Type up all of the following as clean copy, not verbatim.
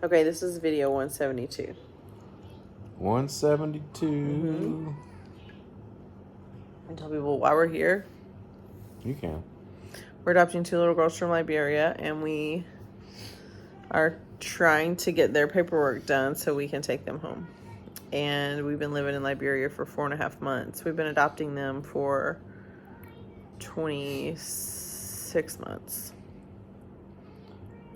Okay, this is video 172. 172. Mm-hmm. And tell people why we're here. You can. We're adopting 2 little girls from Liberia, and we are trying to get their paperwork done so we can take them home. And we've been living in Liberia for 4.5 months. We've been adopting them for 26 months.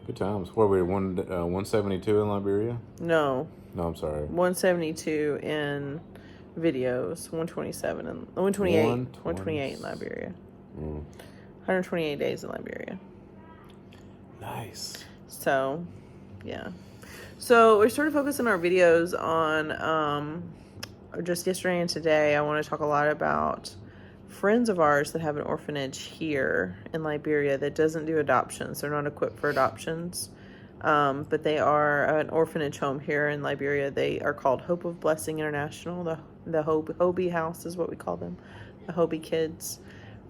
Good times. What were we, 172 in Liberia? No, I'm sorry. 172 in videos, 127 and 128 in Liberia. 128 days in Liberia. Nice. So, yeah. So we're sort of focusing our videos on just yesterday and today. I want to talk a lot about friends of ours that have an orphanage here in Liberia that doesn't do adoptions. They're not equipped for adoptions, but they are an orphanage home here in Liberia. They are called Hope of Blessing International. The HOBI house is what we call them, the HOBI kids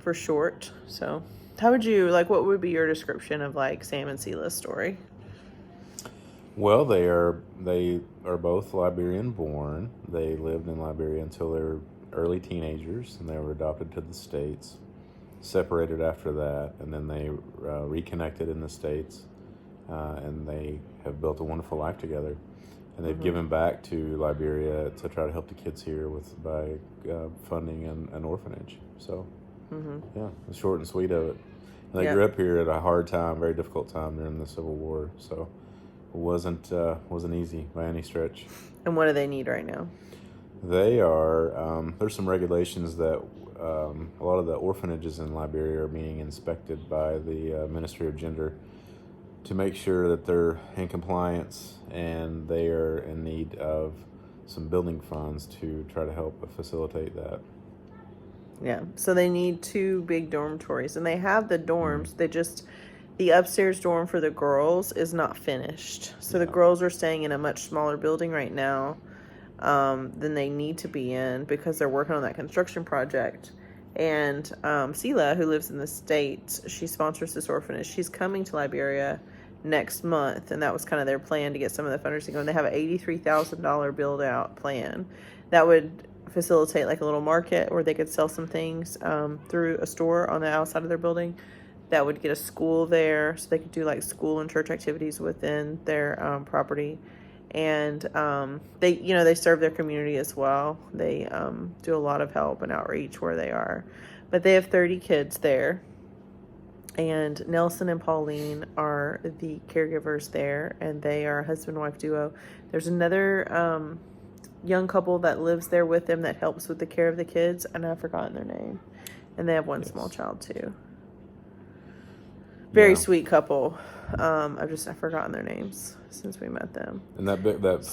for short. So how would you, what would be your description of Sam and Sela's story? Well, they are both Liberian born. They lived in Liberia until they were early teenagers, and they were adopted to the States, separated after that, and then they reconnected in the States, and they have built a wonderful life together. And they've given back to Liberia to try to help the kids here by funding an orphanage. So, yeah, the short and sweet of it. And they grew up here at a hard time, very difficult time during the Civil War. So it wasn't easy by any stretch. And what do they need right now? They are, there's some regulations that a lot of the orphanages in Liberia are being inspected by the Ministry of Gender to make sure that they're in compliance, and they are in need of some building funds to try to help facilitate that. Yeah, so they need 2 big dormitories, and they have the dorms. The upstairs dorm for the girls is not finished. So the girls are staying in a much smaller building right now than they need to be in because they're working on that construction project. And Sela, who lives in the States, she sponsors this orphanage. She's coming to Liberia next month, and that was kind of their plan to get some of the funders to go. And they have an $83,000 build-out plan that would facilitate a little market where they could sell some things through a store on the outside of their building. That would get a school there, so they could do school and church activities within their property. And they serve their community as well. They do a lot of help and outreach where they are. But they have 30 kids there. And Nelson and Pauline are the caregivers there, and they are a husband-wife duo. There's another young couple that lives there with them that helps with the care of the kids, and I've forgotten their name. And they have one small child too. Very sweet couple. I've forgotten their names since we met them. And that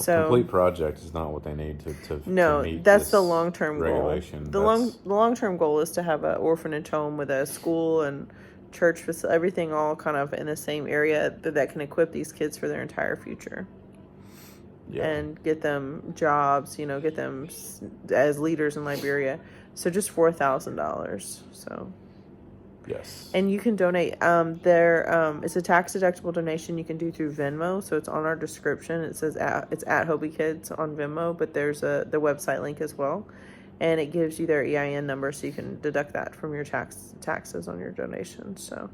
complete project is not what they need to meet that's this the long-term regulation. goal. The long-term goal is to have an orphanage home with a school and church facility, everything all kind of in the same area that can equip these kids for their entire future. Yeah. And get them jobs, get them as leaders in Liberia. So just $4,000. So. Yes. And you can donate. It's a tax deductible donation you can do through Venmo. So it's on our description. It says it's at HOBI Kids on Venmo, but there's the website link as well, and it gives you their EIN number, so you can deduct that from your taxes on your donation. So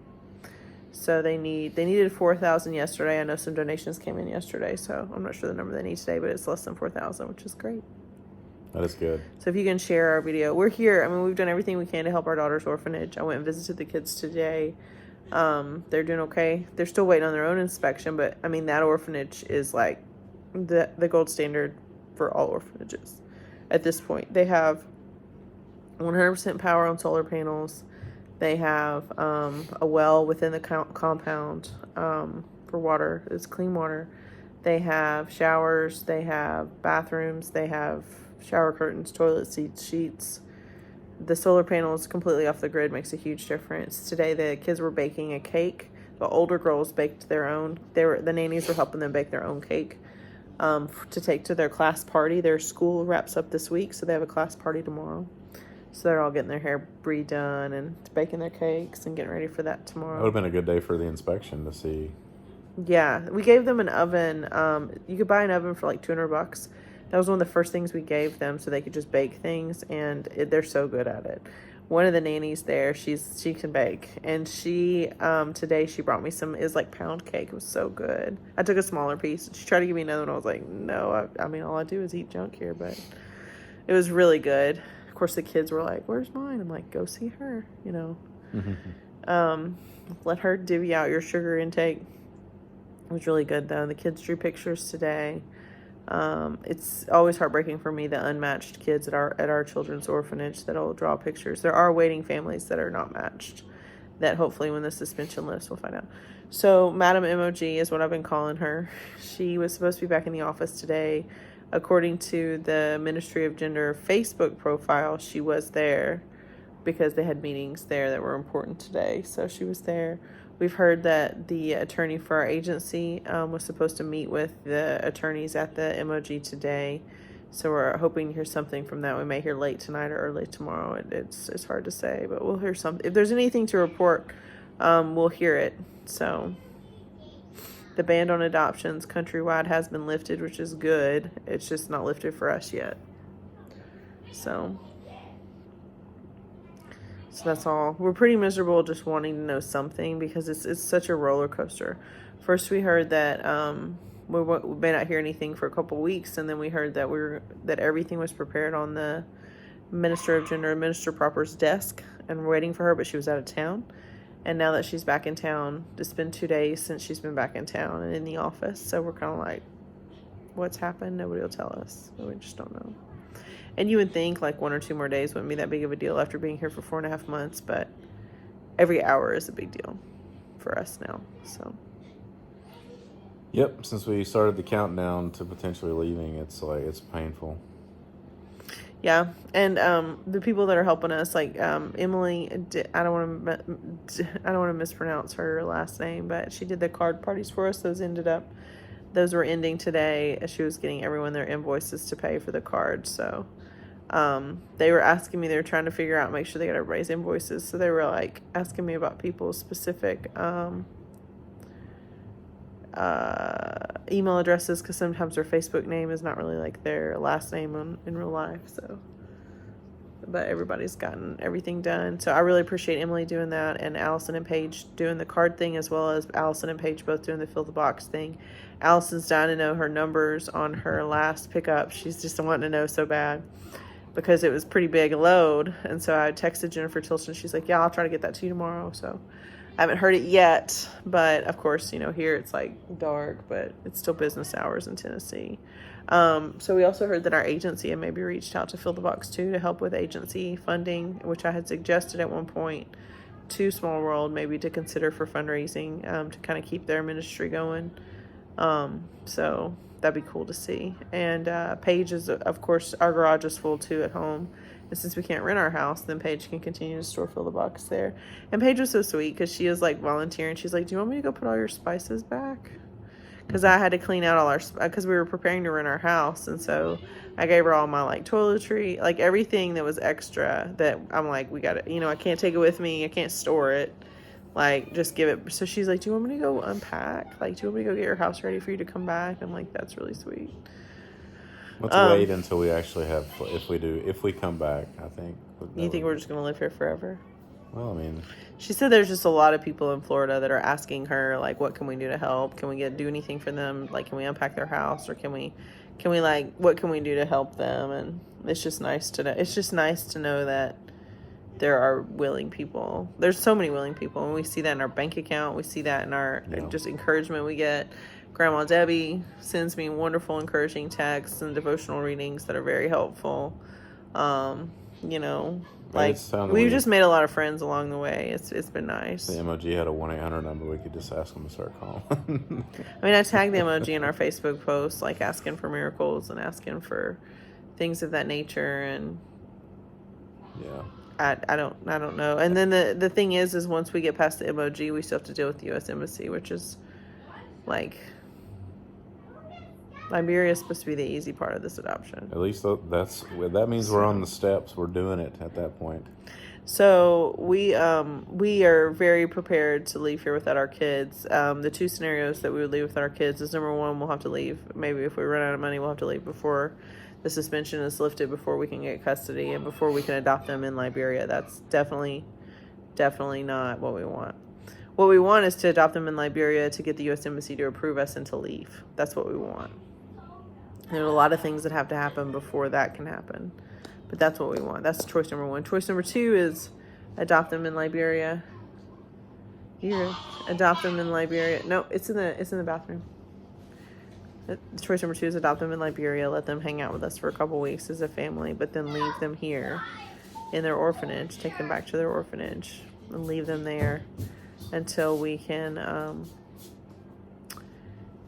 they needed $4,000 yesterday. I know some donations came in yesterday, so I'm not sure the number they need today, but it's less than $4,000, which is great. That is good. So if you can share our video. We're here. I mean, we've done everything we can to help our daughter's orphanage. I went and visited the kids today. They're doing okay. They're still waiting on their own inspection, but I mean, that orphanage is the gold standard for all orphanages at this point. They have 100% power on solar panels. They have a well within the compound for water. It's clean water. They have showers. They have bathrooms. They have shower curtains, toilet seats, sheets. The solar panel is completely off the grid, makes a huge difference. Today the kids were baking a cake. The older girls baked their own. The nannies were helping them bake their own cake to take to their class party. Their school wraps up this week, so they have a class party tomorrow. So they're all getting their hair redone and baking their cakes and getting ready for that tomorrow. It would have been a good day for the inspection to see Yeah, we gave them an oven. You could buy an oven for like $200. That was one of the first things we gave them, so they could just bake things, and they're so good at it. One of the nannies there, she can bake, and she today she brought me some. It was like pound cake. It was so good. I took a smaller piece. She tried to give me another one. I was like, no. I mean, all I do is eat junk here, but it was really good. Of course, the kids were like, "Where's mine?" I'm like, "Go see her." Let her divvy out your sugar intake. It was really good though. The kids drew pictures today. It's always heartbreaking for me, the unmatched kids at our children's orphanage that'll draw pictures. There are waiting families that are not matched, that hopefully when the suspension lifts we'll find out. So Madam MOG is what I've been calling her. She was supposed to be back in the office today. According to the Ministry of Gender Facebook profile, she was there because they had meetings there that were important today. So she was there. We've heard that the attorney for our agency was supposed to meet with the attorneys at the MOG today. So we're hoping to hear something from that. We may hear late tonight or early tomorrow. It's hard to say, but we'll hear something. If there's anything to report, we'll hear it. So the ban on adoptions countrywide has been lifted, which is good. It's just not lifted for us yet. So that's all. We're pretty miserable just wanting to know something because it's such a roller coaster. First we heard that we may not hear anything for a couple weeks, and then we heard that everything was prepared on the Minister of Gender, Minister Proper's desk, and we're waiting for her, but she was out of town. And now that she's back in town, it's been 2 days since she's been back in town and in the office. So we're kind of like, what's happened? Nobody will tell us. We just don't know. And you would think like 1 or 2 more days wouldn't be that big of a deal after being here for 4.5 months, but every hour is a big deal for us now. So. Yep. Since we started the countdown to potentially leaving, it's painful. Yeah, and the people that are helping us, like Emily, I don't want to mispronounce her last name, but she did the card parties for us. Those were ending today. She was getting everyone their invoices to pay for the cards. So they were asking me, they were trying to figure out, make sure they got everybody's invoices. So they were like asking me about people's specific email addresses, because sometimes their Facebook name is not really like their last name in real life. So, but everybody's gotten everything done. So I really appreciate Emily doing that, and Allison and Paige doing the card thing, as well as Allison and Paige both doing the fill the box thing. Allison's dying to know her numbers on her last pickup. She's just wanting to know so bad because it was pretty big load. And so I texted Jennifer Tilson. She's like, yeah, I'll try to get that to you tomorrow. So I haven't heard it yet, but of course, here it's like dark, but it's still business hours in Tennessee. So we also heard that our agency had maybe reached out to Fill the Box too, to help with agency funding, which I had suggested at one point to Small World maybe to consider for fundraising, to kind of keep their ministry going. So that'd be cool to see. And Paige is, of course, our garage is full too at home. And since we can't rent our house, then Paige can continue to store Fill the Box there. And Paige was so sweet because she is like volunteering. She's like, do you want me to go put all your spices back? Because I had to clean out all because we were preparing to rent our house. And so I gave her all my like toiletry, like everything that was extra that I'm like, we got it. I can't take it with me. I can't store it. Like, just give it. So she's like, do you want me to go unpack? Like, do you want me to go get your house ready for you to come back? I'm like, that's really sweet. Let's wait until we actually have, if we come back, I think. You think we're just going to live here forever? Well, I mean, she said there's just a lot of people in Florida that are asking her, like, what can we do to help? Can we do anything for them? Like, can we unpack their house, or can we like, what can we do to help them? And it's just nice to know. It's just nice to know that there are willing people. There's so many willing people, and we see that in our bank account. We see that in our just encouragement we get. Grandma Debbie sends me wonderful, encouraging texts and devotional readings that are very helpful. Like, we've just made a lot of friends along the way. It's been nice. The MOG had a 1-800 number. We could just ask them to start calling. I mean, I tagged the MOG in our Facebook post, like asking for miracles and asking for things of that nature. And yeah, I don't know. And then the thing is once we get past the MOG, we still have to deal with the U.S. Embassy, which is like, Liberia is supposed to be the easy part of this adoption. At least that means we're on the steps. We're doing it at that point. So we are very prepared to leave here without our kids. The two scenarios that we would leave without our kids is, number one, we'll have to leave. Maybe if we run out of money, we'll have to leave before the suspension is lifted, before we can get custody, and before we can adopt them in Liberia. That's definitely not what we want. What we want is to adopt them in Liberia, to get the U.S. Embassy to approve us and to leave. That's what we want. There's a lot of things that have to happen before that can happen. But that's what we want. That's choice number one. Choice number two is adopt them in Liberia. Adopt them in Liberia. No, it's in the bathroom. Choice number two is adopt them in Liberia. Let them hang out with us for a couple weeks as a family, but then leave them here in their orphanage. Take them back to their orphanage and leave them there until we can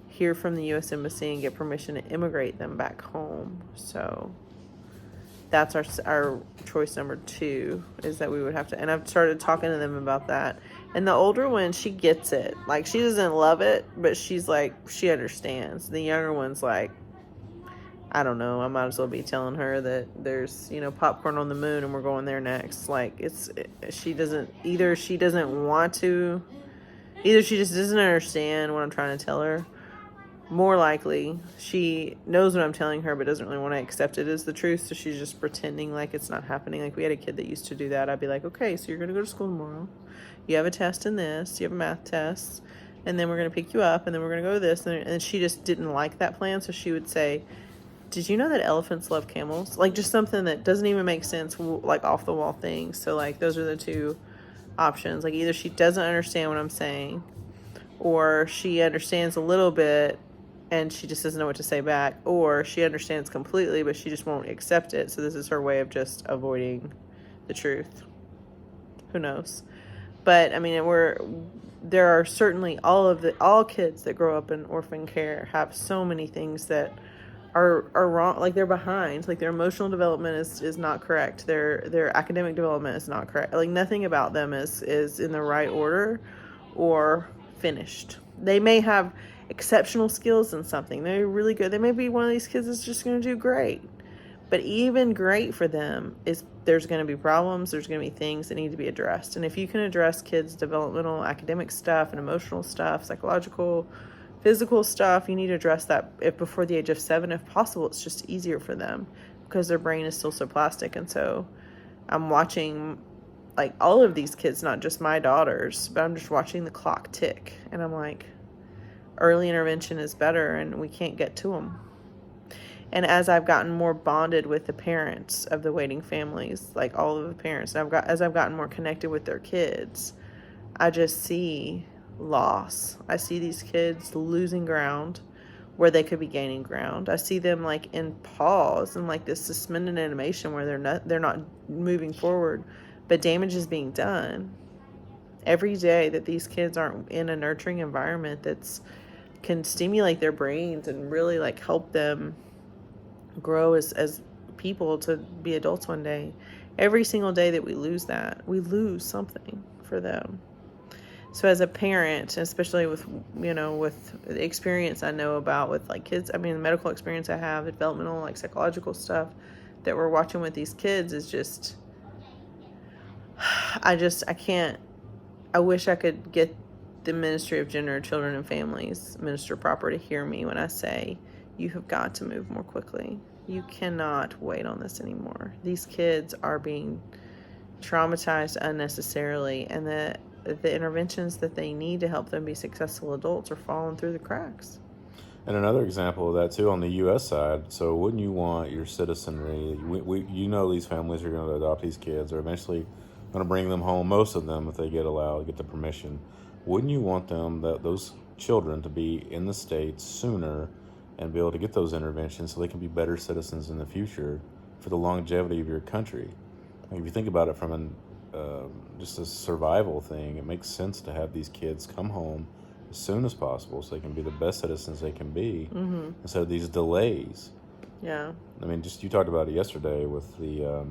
hear from the U.S. Embassy and get permission to immigrate them back home. So that's our choice number two, is that we would have to, and I've started talking to them about that. And the older one, she gets it. Like, she doesn't love it, but she's like, she understands. The younger one's like, I don't know, I might as well be telling her that there's, popcorn on the moon and we're going there next. Like, she doesn't want to, either she just doesn't understand what I'm trying to tell her. More likely, she knows what I'm telling her, but doesn't really want to accept it as the truth, so she's just pretending like it's not happening. Like, we had a kid that used to do that. I'd be like, okay, so you're going to go to school tomorrow. You have a test in this. You have a math test. And then we're going to pick you up, and then we're going to go to this. And she just didn't like that plan, so she would say, did you know that elephants love camels? Like, just something that doesn't even make sense, like off-the-wall things. So, like, those are the two options. Like, either she doesn't understand what I'm saying, or she understands a little bit, and she just doesn't know what to say back, or she understands completely, but she just won't accept it. So this is her way of just avoiding the truth. Who knows? But I mean, there are certainly all kids that grow up in orphan care have so many things that are wrong. Like, they're behind. Like, their emotional development is not correct. Their academic development is not correct. Like, nothing about them is in the right order or finished. They may have exceptional skills in something. They're really good. They may be one of these kids that's just going to do great. But even great for them is, there's going to be problems. There's going to be things that need to be addressed. And if you can address kids' developmental, academic stuff and emotional stuff, psychological, physical stuff, you need to address that before the age of 7, if possible. It's just easier for them because their brain is still so plastic. And so I'm watching, like, all of these kids, not just my daughters, but I'm just watching the clock tick. And I'm like, early intervention is better, and we can't get to them. And as I've gotten more bonded with the parents of the waiting families, like all of the parents, as I've gotten more connected with their kids, I just see loss. I see these kids losing ground where they could be gaining ground. I see them like in pause and like this suspended animation where they're not moving forward, but damage is being done. Every day that these kids aren't in a nurturing environment that's can stimulate their brains and really like help them grow as people to be adults one day. Every single day that we lose that, we lose something for them. So as a parent, especially with the experience I know about with like kids, the medical experience I have, the developmental, like psychological stuff that we're watching with these kids is just, I wish I could get the Ministry of Gender, Children, and Families, Minister Proper, to hear me when I say, you have got to move more quickly. You cannot wait on this anymore. These kids are being traumatized unnecessarily, and the interventions that they need to help them be successful adults are falling through the cracks. And another example of that too on the U.S. side. So wouldn't you want your citizenry? These families are going to adopt these kids, or eventually going to bring them home. Most of them, if they get the permission. Wouldn't you want those children to be in the States sooner and be able to get those interventions so they can be better citizens in the future for the longevity of your country? Like, if you think about it from just a survival thing, it makes sense to have these kids come home as soon as possible so they can be the best citizens they can be, instead of these delays. Yeah. Just you talked about it yesterday with the,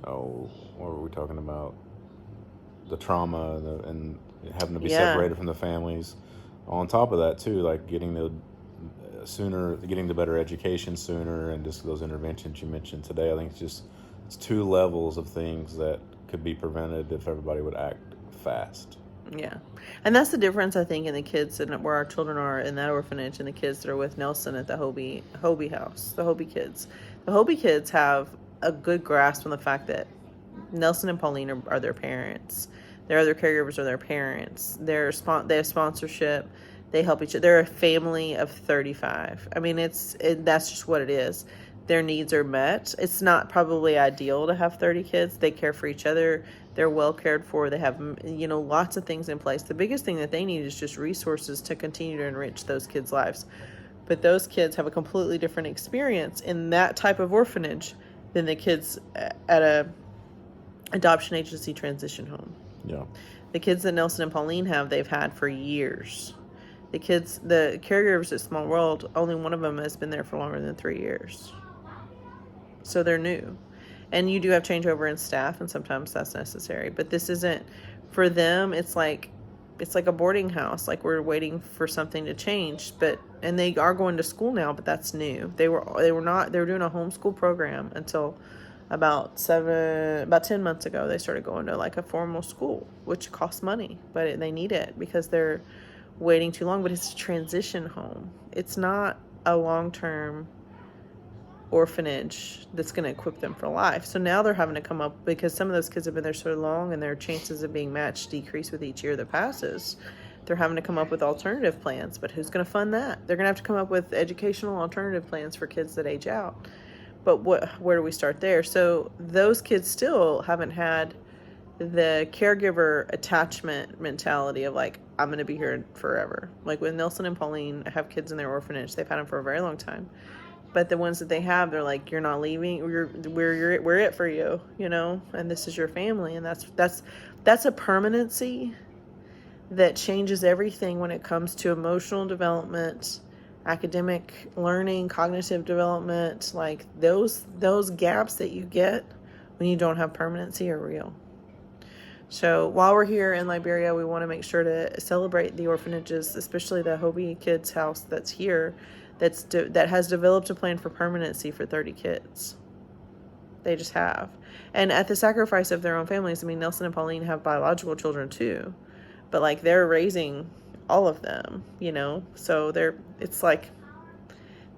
what were we talking about? The trauma and having to be separated from the families. On top of that too, like getting the better education sooner, and just those interventions you mentioned today. I think it's 2 levels of things that could be prevented if everybody would act fast. Yeah. And that's the difference, I think, in the kids and where our children are in that orphanage and the kids that are with Nelson at the HOBI house, the HOBI kids. The HOBI kids have a good grasp on the fact that Nelson and Pauline are their parents. Their other caregivers are their parents. They have sponsorship. They help each other. They're a family of 35. I mean, that's just what it is. Their needs are met. It's not probably ideal to have 30 kids. They care for each other. They're well cared for. They have, lots of things in place. The biggest thing that they need is just resources to continue to enrich those kids' lives. But those kids have a completely different experience in that type of orphanage than the kids at a adoption agency transition home. Yeah. The kids that Nelson and Pauline have, they've had for years. The caregivers at Small World, only one of them has been there for longer than 3 years. So they're new. And you do have changeover in staff, and sometimes that's necessary. But this isn't, for them, it's like a boarding house. Like, we're waiting for something to change. And they are going to school now, but that's new. They were doing a homeschool program until about 10 months ago. They started going to like a formal school, which costs money, but they need it because they're waiting too long. But it's a transition home. It's not a long-term orphanage that's going to equip them for life. So now they're having to come up, because some of those kids have been there so long and their chances of being matched decrease with each year that passes. They're having to come up with alternative plans. But who's going to fund that? They're going to have to come up with educational alternative plans for kids that age out. But where do we start there? So those kids still haven't had the caregiver attachment mentality of like, I'm going to be here forever. Like when Nelson and Pauline have kids in their orphanage, they've had them for a very long time. But the ones that they have, they're like, you're not leaving. We're it for you, and this is your family. And that's a permanency that changes everything when it comes to emotional development, academic learning, cognitive development. Like those gaps that you get when you don't have permanency are real. So while we're here in Liberia, we want to make sure to celebrate the orphanages, especially the HOBI Kids House that's here, that has developed a plan for permanency for 30 kids. They just have. And at the sacrifice of their own families. I mean, Nelson and Pauline have biological children too, but like they're raising all of them, so it's like,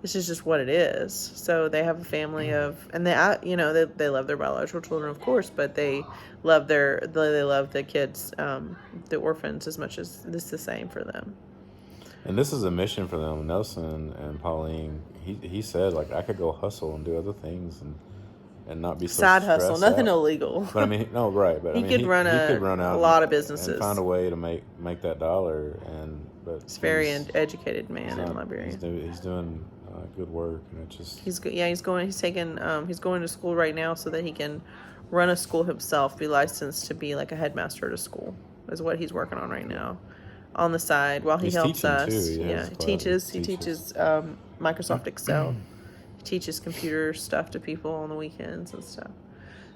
this is just what it is. So they have a family of, and they love their biological children, of course, but they love the kids, the orphans, as much as this is the same for them. And this is a mission for them. Nelson and Pauline, he said, like, I could go hustle and do other things and not be so side stressed hustle, nothing out. illegal. But I mean, no, right. But he could run out a lot of businesses and find a way to make that dollar. But he's a very educated man in Liberia. He's doing good work, and it just he's going to school right now so that he can run a school himself, be licensed to be like a headmaster at a school, is what he's working on right now on the side while he helps us. He teaches Microsoft Excel. He teaches computer stuff to people on the weekends and stuff.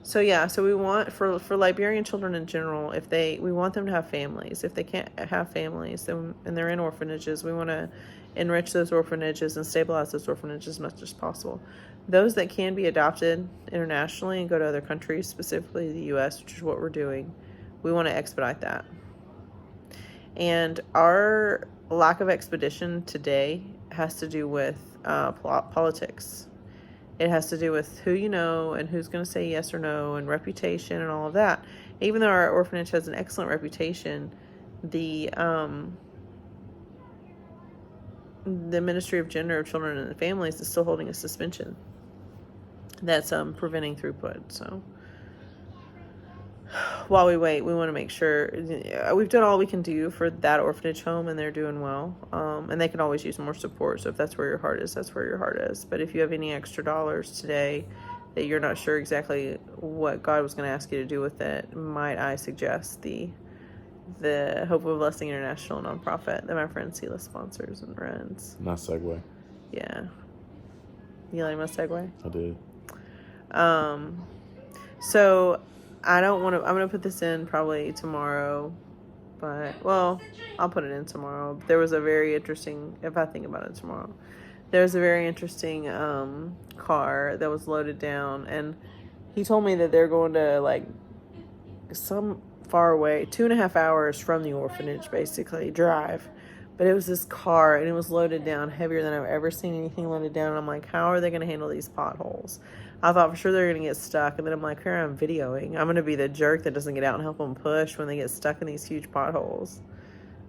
So we want for Liberian children in general, we want them to have families. If they can't have families, and they're in orphanages, we want to enrich those orphanages and stabilize those orphanages as much as possible. Those that can be adopted internationally and go to other countries, specifically the U.S., which is what we're doing, we want to expedite that. And our lack of expedition today has to do with politics. It has to do with who you know and who's going to say yes or no, and reputation and all of that. Even though our orphanage has an excellent reputation, the Ministry of Gender, Children and Families is still holding a suspension that's preventing throughput. So while we wait, we want to make sure we've done all we can do for that orphanage home, and they're doing well. And they can always use more support. So if that's where your heart is, that's where your heart is. But if you have any extra dollars today that you're not sure exactly what God was going to ask you to do with it, might I suggest the Hope of a Blessing International nonprofit that my friend Sela sponsors and runs. Nice segue. Yeah. You like my segue? I did. So I'm going to put this in probably tomorrow, but, I'll put it in tomorrow. There was a very interesting, if I think about it tomorrow, there's a very interesting car that was loaded down, and he told me that they're going to, like, some far away, 2.5 hours from the orphanage, basically, drive. But it was this car, and it was loaded down heavier than I've ever seen anything loaded down. And I'm like, how are they going to handle these potholes? I thought for sure they're going to get stuck. And then I'm like, here I'm videoing. I'm going to be the jerk that doesn't get out and help them push when they get stuck in these huge potholes.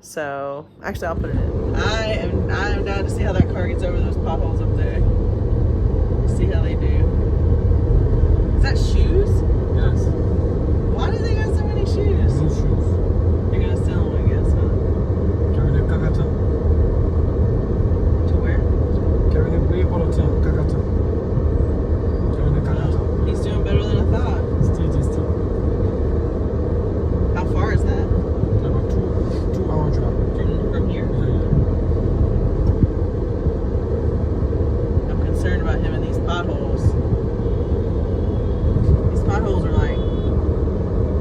So, actually, I'll put it in. I am down to see how that car gets over those potholes up there. See how they do. Is that shoes? Yes. Why do they got so many shoes? No shoes. They're going to sell them, I guess, huh? Carry the kakata. To where? Carry the way all the time. Kakata. Carry the kakata. He's doing better than I thought. Stay. How far is that? About 2 hour drive. From here? Yeah. I'm concerned about him in these potholes. These potholes are like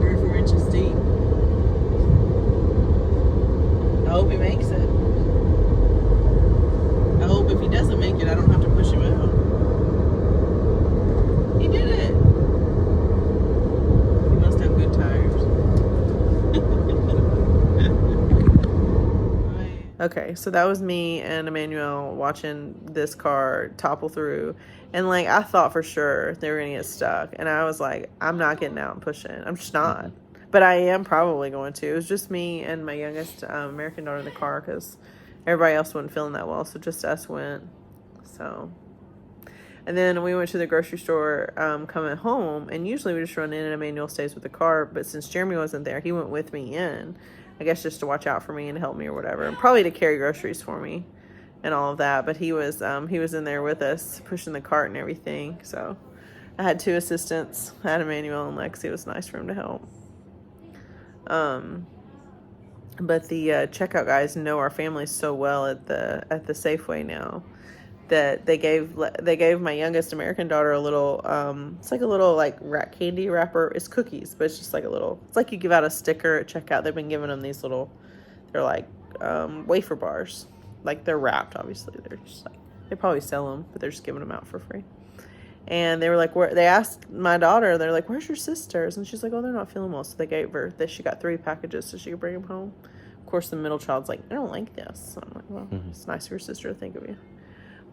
3 or 4 inches deep. I hope he makes it. I hope if he doesn't make it, I don't have to push him out. He did it. He must have good tires. Okay, so that was me and Emmanuel watching this car topple through. And, like, I thought for sure they were going to get stuck. And I was like, I'm not getting out and pushing. I'm just not. But I am probably going to. It was just me and my youngest American daughter in the car because everybody else wasn't feeling that well. So just us went. So, and then we went to the grocery store coming home. And usually we just run in and Emmanuel stays with the car. But since Jeremy wasn't there, he went with me in. I guess just to watch out for me and help me or whatever. And probably to carry groceries for me and all of that. But he was in there with us pushing the cart and everything. So I had 2 assistants. I had Emmanuel and Lexi. It was nice for him to help. But the checkout guys know our family so well at the Safeway now that they gave my youngest American daughter a little it's like a little like rat candy wrapper. It's cookies, but it's just like a little, it's like you give out a sticker at checkout. They've been giving them these little, they're like wafer bars, like they're wrapped. Obviously they're just like, they probably sell them, but they're just giving them out for free. And they were like, they asked my daughter, they're like, where's your sisters? And she's like, oh, they're not feeling well. So they gave her that. She got 3 packages so she could bring them home. Of course, the middle child's like, I don't like this. So I'm like, well, It's nice of your sister to think of you.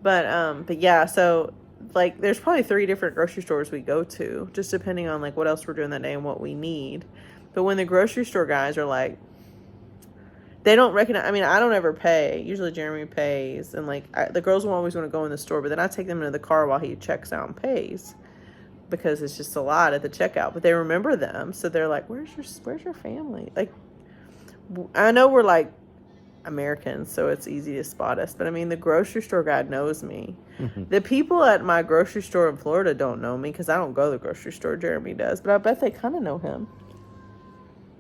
But yeah, so like there's probably 3 different grocery stores we go to, just depending on like what else we're doing that day and what we need. But when the grocery store guys are like, they don't recognize, I mean, I don't ever pay. Usually Jeremy pays. And like the girls will always want to go in the store, but then I take them into the car while he checks out and pays because it's just a lot at the checkout. But they remember them. So they're like, where's your family? Like, I know we're like Americans, so it's easy to spot us. But I mean, the grocery store guy knows me. The people at my grocery store in Florida don't know me because I don't go to the grocery store. Jeremy does. But I bet they kind of know him.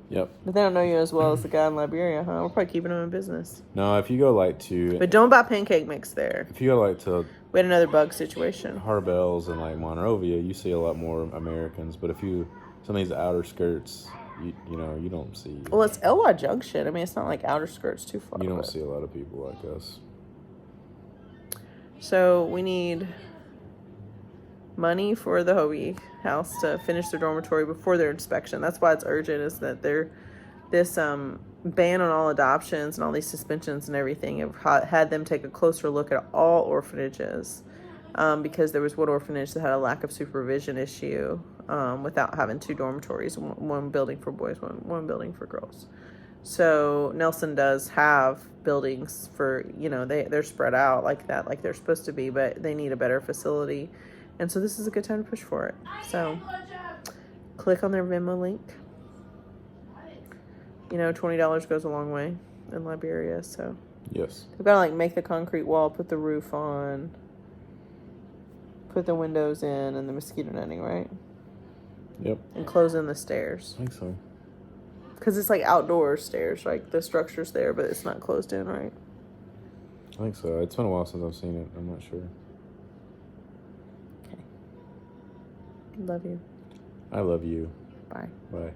Yep. But they don't know you as well as the guy in Liberia, huh? We're probably keeping him in business. No, if you go like to... But don't buy pancake mix there. If you go like to... We had another bug situation. Harbells and like Monrovia, you see a lot more Americans. But if you... Some of these outer skirts, you know, you don't see... Well, it's LY Junction. I mean, it's not like outer skirts too far. You don't see a lot of people like us. So we need money for the HOBI house to finish their dormitory before their inspection. That's why it's urgent, is that this ban on all adoptions and all these suspensions and everything have had them take a closer look at all orphanages, because there was one orphanage that had a lack of supervision issue without having 2 dormitories, one building for boys, one building for girls. So Nelson does have buildings for, you know, they're spread out like that, like they're supposed to be, but they need a better facility. And so this is a good time to push for it. So click on their Venmo link. You know, $20 goes a long way in Liberia. So Yes. they've got to like make the concrete wall, put the roof on, put the windows in and the mosquito netting, right? Yep. And close in the stairs. I think so. Because it's like outdoor stairs, like the structure's there, but it's not closed in, right? I think so. It's been a while since I've seen it. I'm not sure. Okay. Love you. I love you. Bye. Bye.